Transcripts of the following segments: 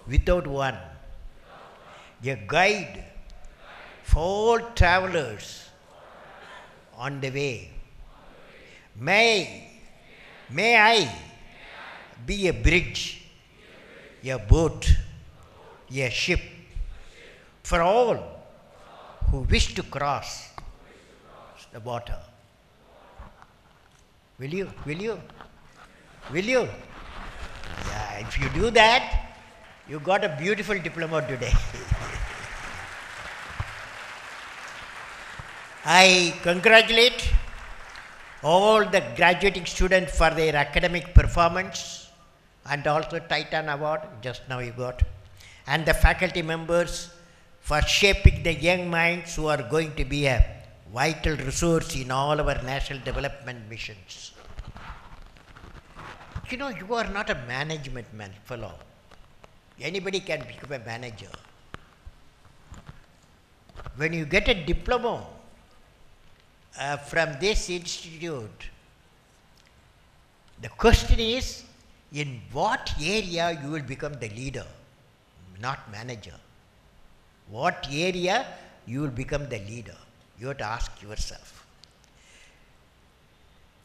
without one, a guide for all travelers on the way. May I be a bridge, a boat, a ship for all who wish to cross the water. Will you? Will you? Will you? Yeah, if you do that, you got a beautiful diploma today. I congratulate all the graduating students for their academic performance and also Titan Award, just now you got, and the faculty members for shaping the young minds who are going to be a vital resource in all our national development missions. You know, you are not a management fellow. Anybody can become a manager. When you get a diploma from this institute, the question is, in what area you will become the leader, not manager. What area you will become the leader? You have to ask yourself.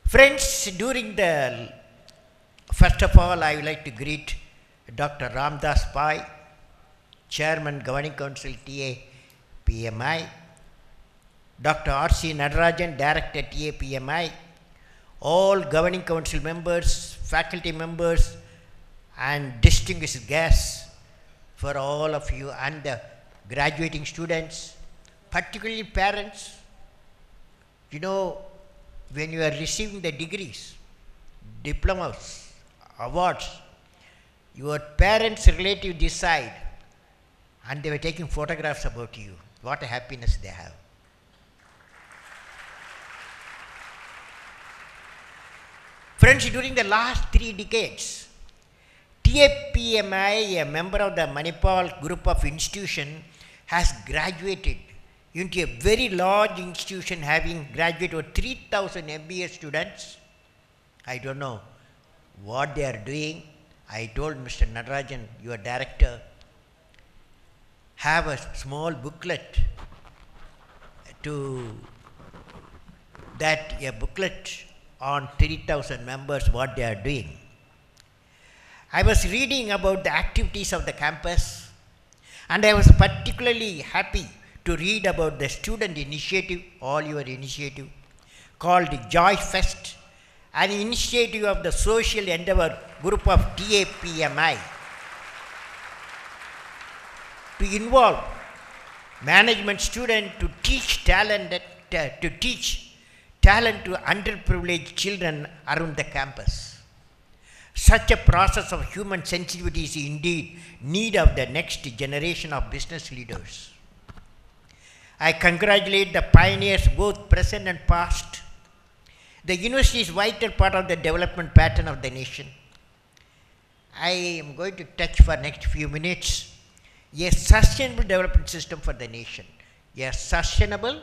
Friends, first of all, I would like to greet Dr. Ramdas Pai, Chairman Governing Council TAPMI, Dr. R.C. Nadarajan, Director TAPMI, all Governing Council members, faculty members, and distinguished guests, for all of you and the graduating students, particularly parents. You know, when you are receiving the degrees, diplomas, awards, your parents' relatives decide, and they were taking photographs about you. What a happiness they have. Friends, during the last 3 decades, TAPMI, a member of the Manipal group of institutions, has graduated into a very large institution, having graduated over 3,000 MBA students. I don't know what they are doing. I told Mr. Nadarajan, your director, have a small booklet on 3,000 members, what they are doing. I was reading about the activities of the campus, and I was particularly happy to read about the student initiative, all your initiative, called Joy Fest, an initiative of the Social Endeavor group of TAPMI to involve management students to teach talent to underprivileged children around the campus. Such a process of human sensitivity is indeed need of the next generation of business leaders. I congratulate the pioneers, both present and past. The university is a vital part of the development pattern of the nation. I am going to touch for next few minutes a sustainable development system for the nation. A sustainable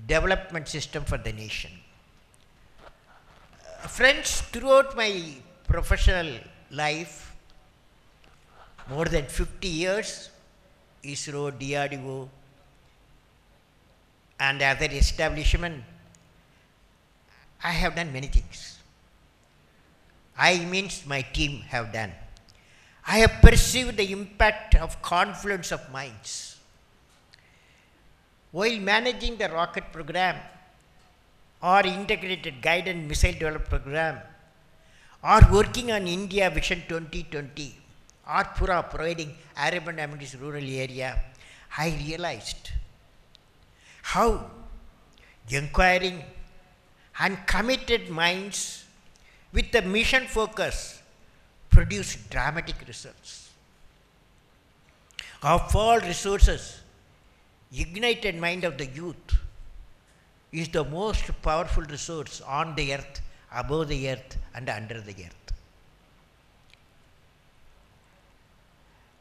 development system for the nation. Friends, throughout my professional life, more than 50 years, ISRO, DRDO, and other establishments, I have done many things. I means my team have done. I have perceived the impact of confluence of minds. While managing the rocket program, or integrated guidance missile development program, or working on India Vision 2020, or Pura providing urban amenities rural area, I realized how inquiring and committed minds with a mission focus produce dramatic results. Of all resources, ignited mind of the youth is the most powerful resource on the earth, above the earth, and under the earth.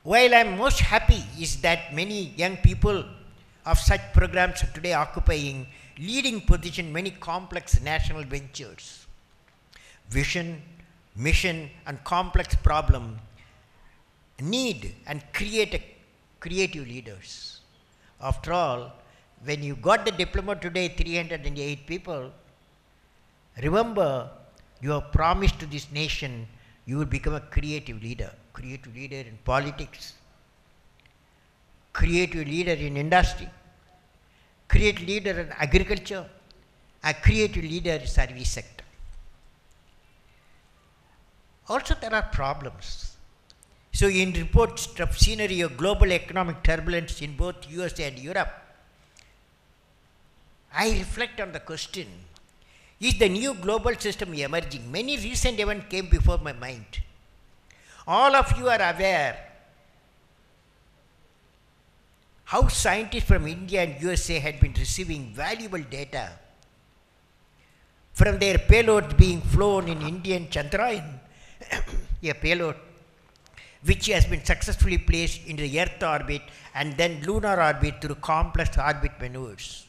While I am most happy is that many young people of such programs are today occupying leading position in many complex national ventures. Vision, mission, and complex problem need and create creative leaders. After all, when you got the diploma today, 308 people, remember you have promised to this nation you will become a creative leader in politics, creative leader in industry, creative leader in agriculture, a creative leader in service sector. Also, there are problems. So, in reports of scenery of global economic turbulence in both USA and Europe, I reflect on the question, is the new global system emerging? Many recent events came before my mind. All of you are aware how scientists from India and USA had been receiving valuable data from their payloads being flown in Indian Chandrayaan, a payload which has been successfully placed in the Earth orbit and then lunar orbit through complex orbit maneuvers.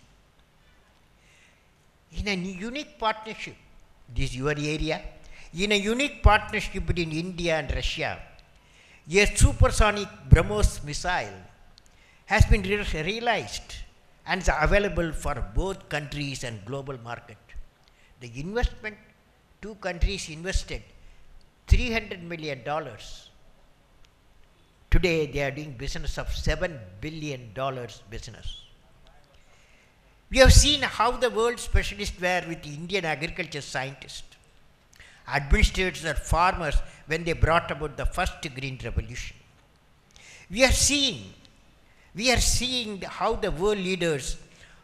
In a unique partnership, this is your area, in a unique partnership between India and Russia, a supersonic BrahMos missile has been realized and is available for both countries and global market. The investment, two countries invested $300 million. Today they are doing business of $7 billion business. We have seen how the world specialists were with the Indian agriculture scientists, administrators or farmers when they brought about the first green revolution. We are seeing how the world leaders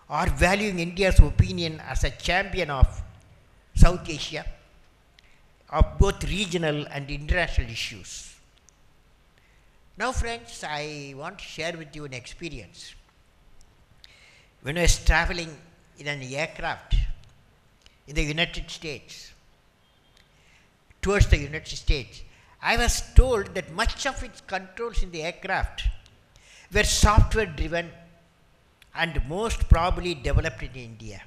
are valuing India's opinion as a champion of South Asia, of both regional and international issues. Now friends, I want to share with you an experience. When I was traveling in an aircraft in the United States, towards the United States, I was told that much of its controls in the aircraft were software driven and most probably developed in India.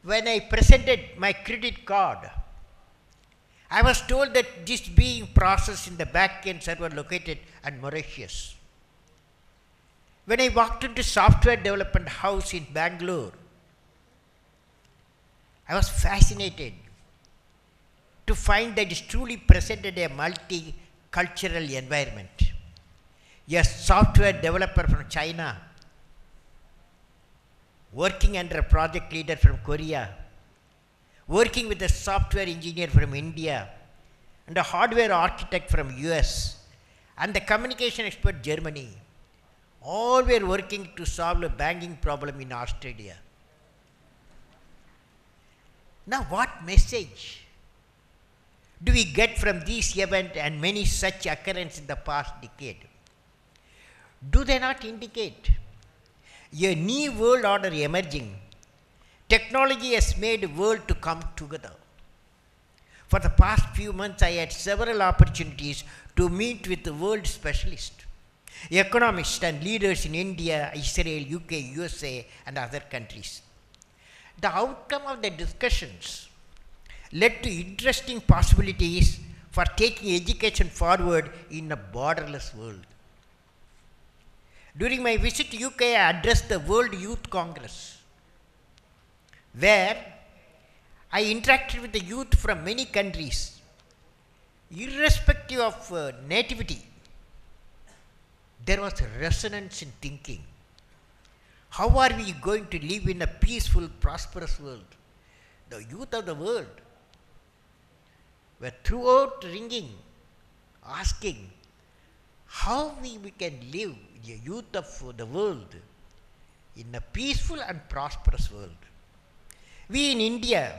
When I presented my credit card, I was told that this being processed in the back-end server located at Mauritius. When I walked into software development house in Bangalore, I was fascinated to find that it truly presented a multicultural environment. A software developer from China, working under a project leader from Korea, working with a software engineer from India, and a hardware architect from US, and the communication expert Germany, all were working to solve a banking problem in Australia. Now what message do we get from this event and many such occurrences in the past decade? Do they not indicate a new world order emerging? Technology has made the world to come together. For the past few months, I had several opportunities to meet with the world specialists, economists and leaders in India, Israel, UK, USA and other countries. The outcome of the discussions led to interesting possibilities for taking education forward in a borderless world. During my visit to UK, I addressed the World Youth Congress, where I interacted with the youth from many countries, irrespective of nativity. There was resonance in thinking. How are we going to live in a peaceful, prosperous world? The youth of the world were throughout ringing, asking how we can live, the youth of the world, in a peaceful and prosperous world. We in India,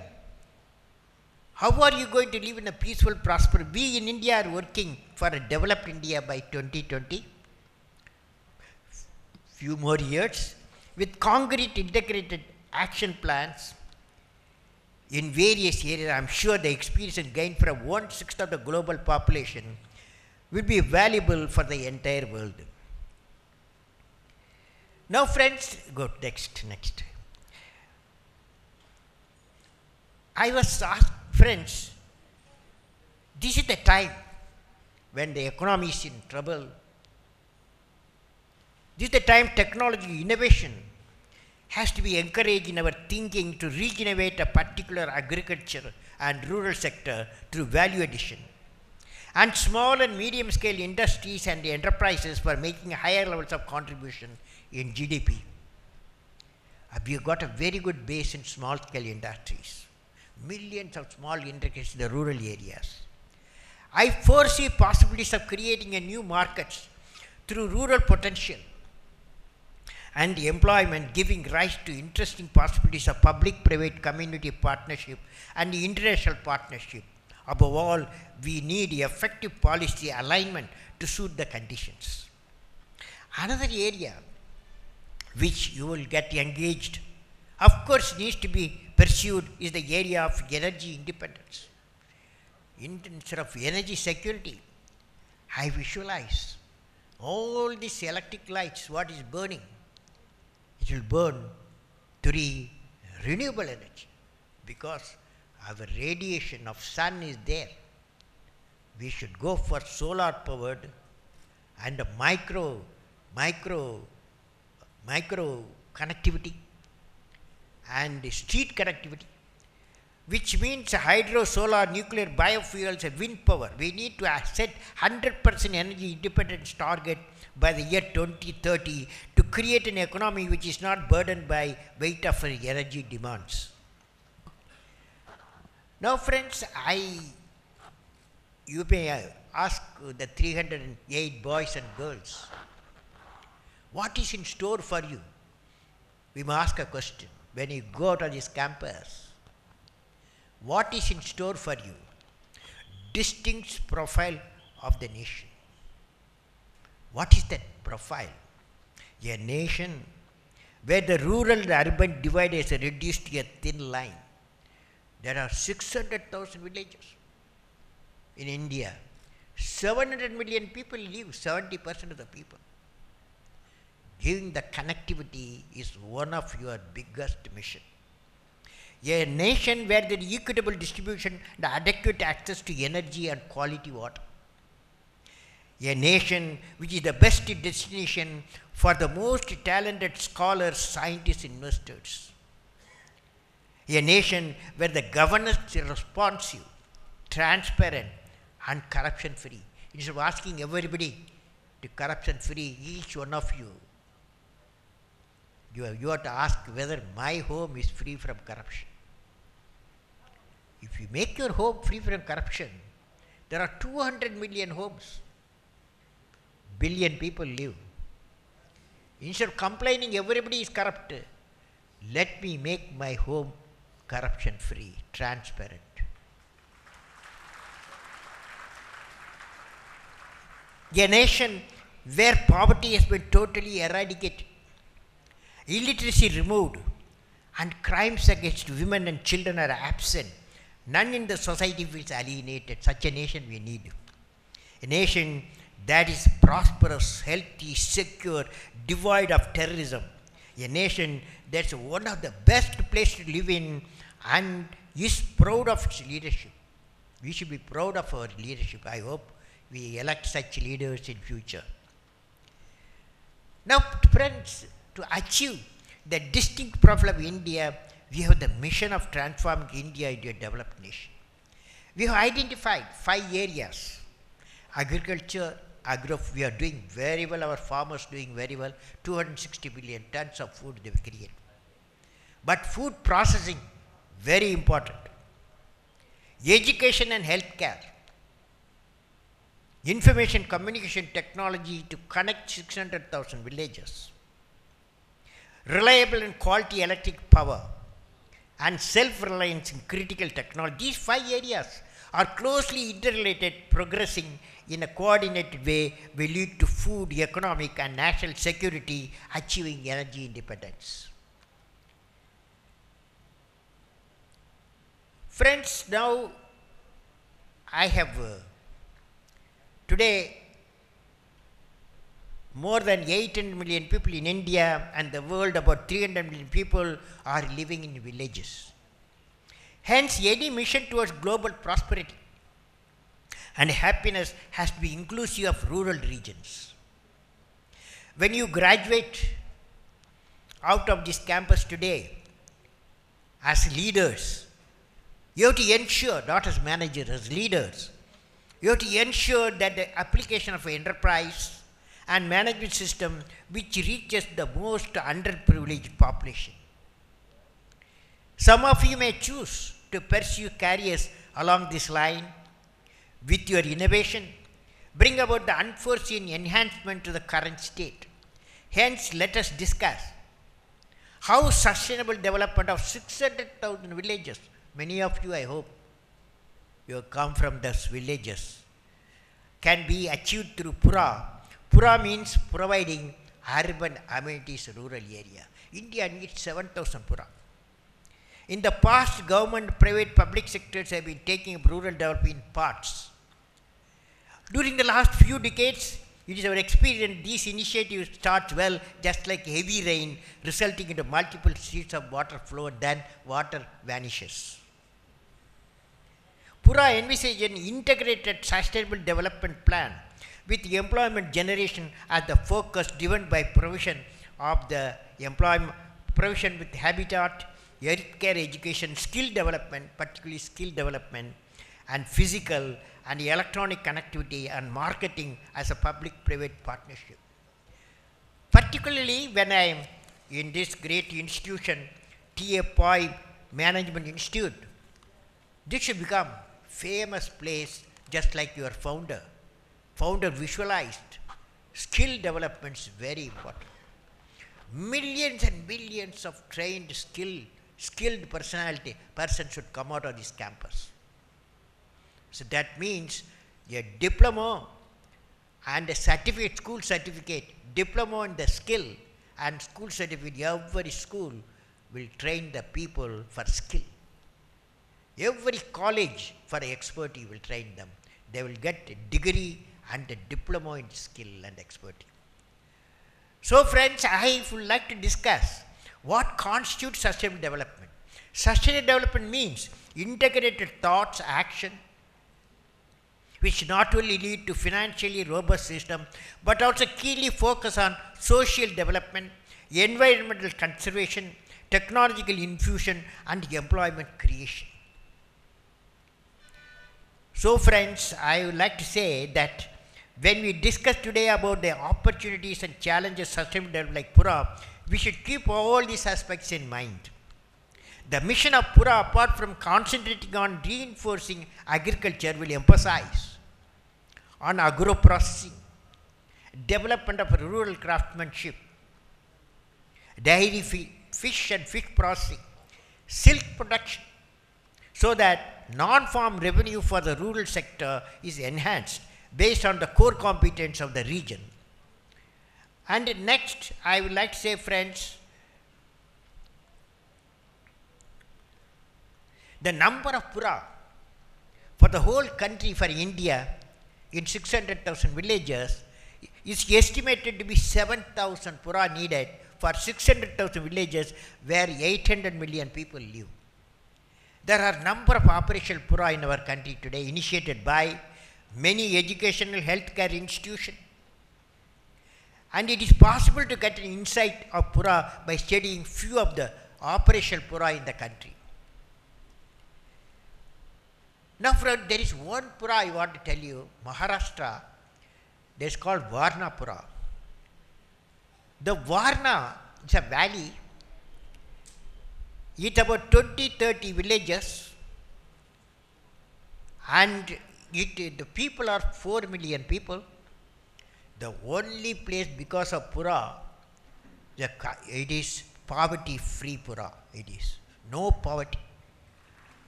how are you going to live in a peaceful, prosperous? We in India are working for a developed India by 2020. Few more years, with concrete integrated action plans in various areas. I am sure the experience gained from 1/6 of the global population will be valuable for the entire world. Now friends, go next. I was asked, friends, this is the time when the economy is in trouble. This is the time technology innovation has to be encouraged in our thinking to regenerate a particular agriculture and rural sector through value addition, and small and medium scale industries and enterprises for making higher levels of contribution in GDP. We have got a very good base in small scale industries, millions of small industries in the rural areas. I foresee possibilities of creating a new markets through rural potential and employment, giving rise to interesting possibilities of public-private community partnership and international partnership. Above all, we need effective policy alignment to suit the conditions. Another area which you will get engaged, of course, needs to be pursued is the area of energy independence. Instead of energy security, I visualize all these electric lights, what is burning, it will burn through renewable energy, because our radiation of sun is there. We should go for solar powered and micro connectivity and street connectivity, which means hydro, solar, nuclear, biofuels and wind power. We need to set 100% energy independence target by the year 2030 to create an economy which is not burdened by weight of energy demands. Now friends, you may ask the 308 boys and girls, what is in store for you? We must ask a question when you go to this campus. What is in store for you? Distinct profile of the nation. What is that profile? A nation where the rural and urban divide is reduced to a thin line. There are 600,000 villages in India. 700 million people live, 70% of the people. Giving the connectivity is one of your biggest mission. A nation where there is equitable distribution and adequate access to energy and quality water. A nation which is the best destination for the most talented scholars, scientists, investors. A nation where the governance is responsive, transparent and corruption free. Instead of asking everybody to corruption free, each one of you, you have to ask whether my home is free from corruption. If you make your home free from corruption, there are 200 million homes. Billion people live. Instead of complaining everybody is corrupt, let me make my home corruption free, transparent. A nation where poverty has been totally eradicated, illiteracy removed, and crimes against women and children are absent. None in the society feels alienated. Such a nation we need. A nation that is prosperous, healthy, secure, devoid of terrorism. A nation that's one of the best places to live in and is proud of its leadership. We should be proud of our leadership. I hope we elect such leaders in future. Now, friends, to achieve the distinct profile of India, we have the mission of transforming India into a developed nation. We have identified 5 areas. Agriculture, we are doing very well, our farmers doing very well, 260 billion tons of food they have created. But food processing, very important. Education and healthcare. Information communication technology to connect 600,000 villages. Reliable and quality electric power and self-reliance in critical technology. These 5 areas are closely interrelated, progressing in a coordinated way will lead to food, economic and national security, achieving energy independence. Friends, now I have today more than 800 million people in India, and the world about 300 million people are living in villages. Hence, any mission towards global prosperity And happiness has to be inclusive of rural regions. When you graduate out of this campus today as leaders, you have to ensure, not as managers, as leaders, you have to ensure that the application of enterprise and management system which reaches the most underprivileged population. Some of you may choose to pursue careers along this line. With your innovation, bring about the unforeseen enhancement to the current state. Hence, let us discuss how sustainable development of 600,000 villages, many of you, I hope, you have come from those villages, can be achieved through Pura. Pura means providing urban amenities in rural area. India needs 7,000 Pura. In the past, government, private, public sectors have been taking up rural development in parts. During the last few decades, it is our experience these initiatives start well, just like heavy rain, resulting into multiple sheets of water flow, then water vanishes. Pura envisages an integrated sustainable development plan with employment generation as the focus, driven by provision of the employment, provision with habitat, healthcare, education, skill development, particularly skill development, and physical and electronic connectivity and marketing as a public-private partnership. Particularly when I am in this great institution, T.A. Pai Management Institute, this should become famous place just like your founder. Founder visualized skill development is very important. Millions and millions of trained, skilled persons should come out of this campus. So that means a diploma and a certificate, school certificate, diploma in the skill and school certificate, every school will train the people for skill. Every college for expertise will train them. They will get a degree and a diploma in skill and expertise. So friends, I would like to discuss what constitutes sustainable development. Sustainable development means integrated thoughts, action, which not only lead to financially robust system, but also keenly focus on social development, environmental conservation, technological infusion, and employment creation. So friends, I would like to say that when we discuss today about the opportunities and challenges sustainable development like Pura, we should keep all these aspects in mind. The mission of Pura, apart from concentrating on reinforcing agriculture, will emphasize on agro-processing, development of rural craftsmanship, dairy, fish and fish processing, silk production, so that non-farm revenue for the rural sector is enhanced based on the core competence of the region. And next, I would like to say, friends, the number of Pura for the whole country, for India, in 600,000 villages, is estimated to be 7,000 Pura needed for 600,000 villages where 800 million people live. There are number of operational Pura in our country today, initiated by many educational healthcare institutions. And it is possible to get an insight of Pura by studying few of the operational Pura in the country. Now, friend, there is one Pura I want to tell you, Maharashtra, that is called Varna Pura. The Varna is a valley. It's about 20-30 villages, and the people are 4 million people. The only place because of Pura, it is poverty-free Pura. It is no poverty.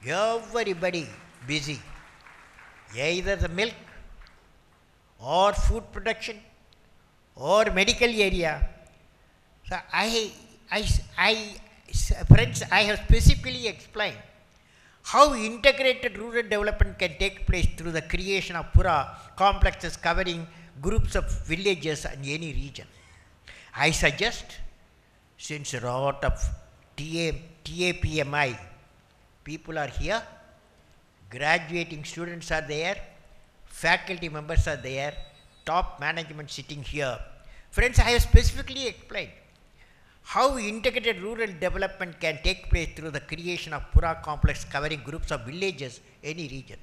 Everybody busy, either the milk or food production or medical area. So friends, I have specifically explained how integrated rural development can take place through the creation of Pura complexes covering groups of villages in any region. I suggest, since a lot of TAPMI people are here, graduating students are there, faculty members are there, top management sitting here. Friends, I have specifically explained how integrated rural development can take place through the creation of Pura complex covering groups of villages, any region.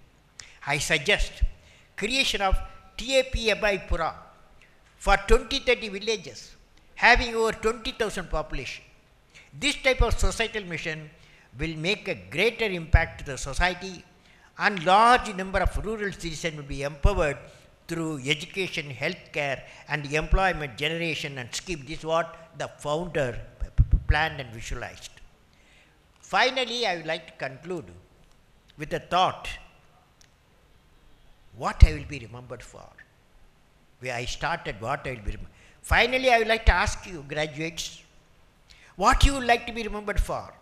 I suggest creation of TAPMI Pura for 20-30 villages having over 20,000 population. This type of societal mission will make a greater impact to the society, and large number of rural citizens will be empowered through education, healthcare, and employment generation and scheme. This is what the founder planned and visualized. Finally, I would like to conclude with a thought, what I will be remembered for. Where I started, what I will be remembered. Finally, I would like to ask you, graduates, what you would like to be remembered for.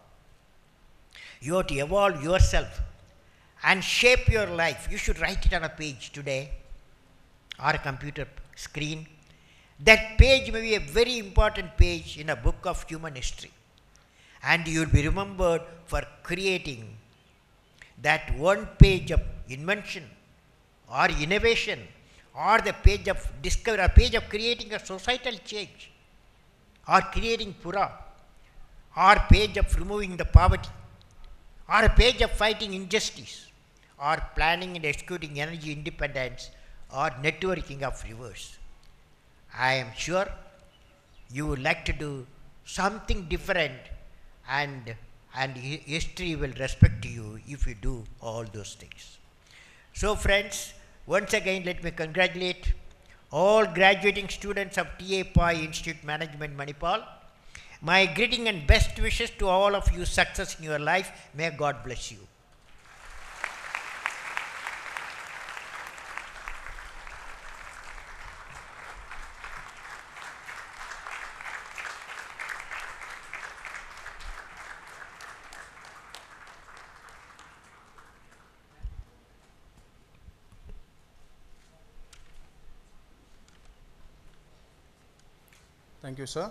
You have to evolve yourself and shape your life. You should write it on a page today or a computer screen. That page may be a very important page in a book of human history. And you will be remembered for creating that one page of invention or innovation, or the page of discovery, or page of creating a societal change, or creating Pura, or page of removing the poverty, or a page of fighting injustice, or planning and executing energy independence, or networking of rivers. I am sure you would like to do something different, and history will respect you if you do all those things. So friends, once again let me congratulate all graduating students of TAPI Institute Management Manipal. My greeting and best wishes to all of you, success in your life. May God bless you. Thank you, sir.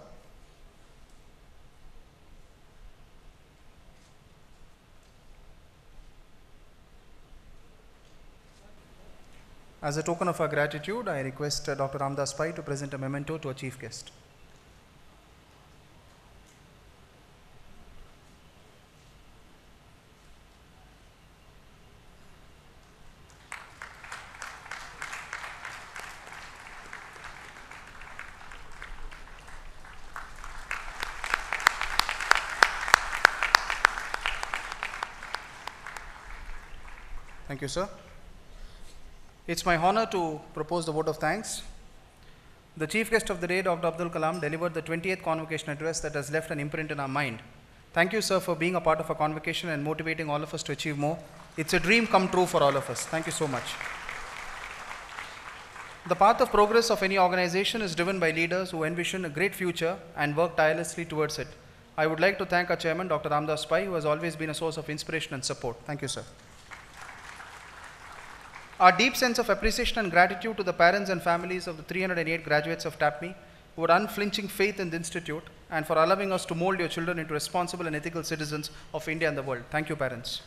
As a token of our gratitude, I request Dr. Ramdas Pai to present a memento to our chief guest. Thank you, sir. It's my honor to propose the vote of thanks. The chief guest of the day, Dr. Abdul Kalam, delivered the 20th convocation address that has left an imprint in our mind. Thank you, sir, for being a part of our convocation and motivating all of us to achieve more. It's a dream come true for all of us. Thank you so much. The path of progress of any organization is driven by leaders who envision a great future and work tirelessly towards it. I would like to thank our chairman, Dr. Ramdas Pai, who has always been a source of inspiration and support. Thank you, sir. Our deep sense of appreciation and gratitude to the parents and families of the 308 graduates of TAPMI who had unflinching faith in the institute and for allowing us to mold your children into responsible and ethical citizens of India and the world. Thank you, parents.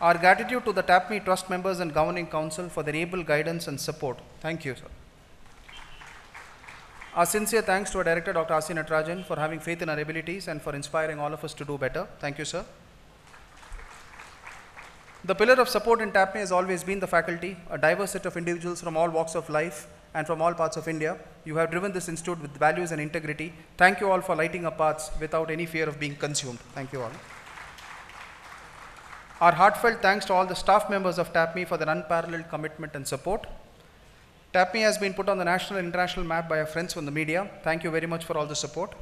Our gratitude to the TAPMI trust members and governing council for their able guidance and support. Thank you, sir. Our sincere thanks to our director, Dr. R.C. Natarajan, for having faith in our abilities and for inspiring all of us to do better. Thank you, sir. The pillar of support in TAPMI has always been the faculty, a diverse set of individuals from all walks of life and from all parts of India. You have driven this institute with values and integrity. Thank you all for lighting our paths without any fear of being consumed. Thank you all. Our heartfelt thanks to all the staff members of TAPMI for their unparalleled commitment and support. TAPMI has been put on the national and international map by our friends from the media. Thank you very much for all the support.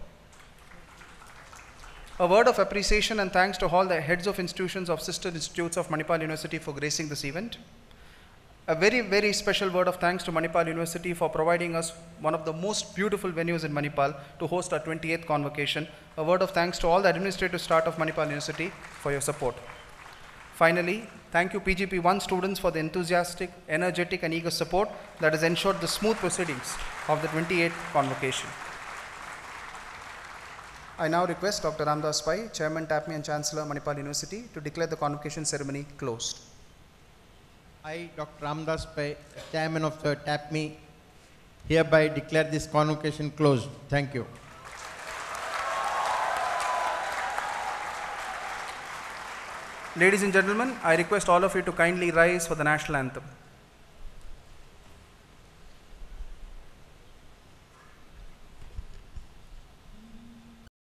A word of appreciation and thanks to all the heads of institutions of sister institutes of Manipal University for gracing this event. A very, very special word of thanks to Manipal University for providing us one of the most beautiful venues in Manipal to host our 28th convocation. A word of thanks to all the administrative staff of Manipal University for your support. Finally, thank you PGP1 students for the enthusiastic, energetic and eager support that has ensured the smooth proceedings of the 28th convocation. I now request Dr. Ramdas Pai, Chairman TAPMI and Chancellor Manipal University, to declare the convocation ceremony closed. I, Dr. Ramdas Pai, Chairman of the TAPME, hereby declare this convocation closed. Thank you. Ladies and gentlemen, I request all of you to kindly rise for the national anthem.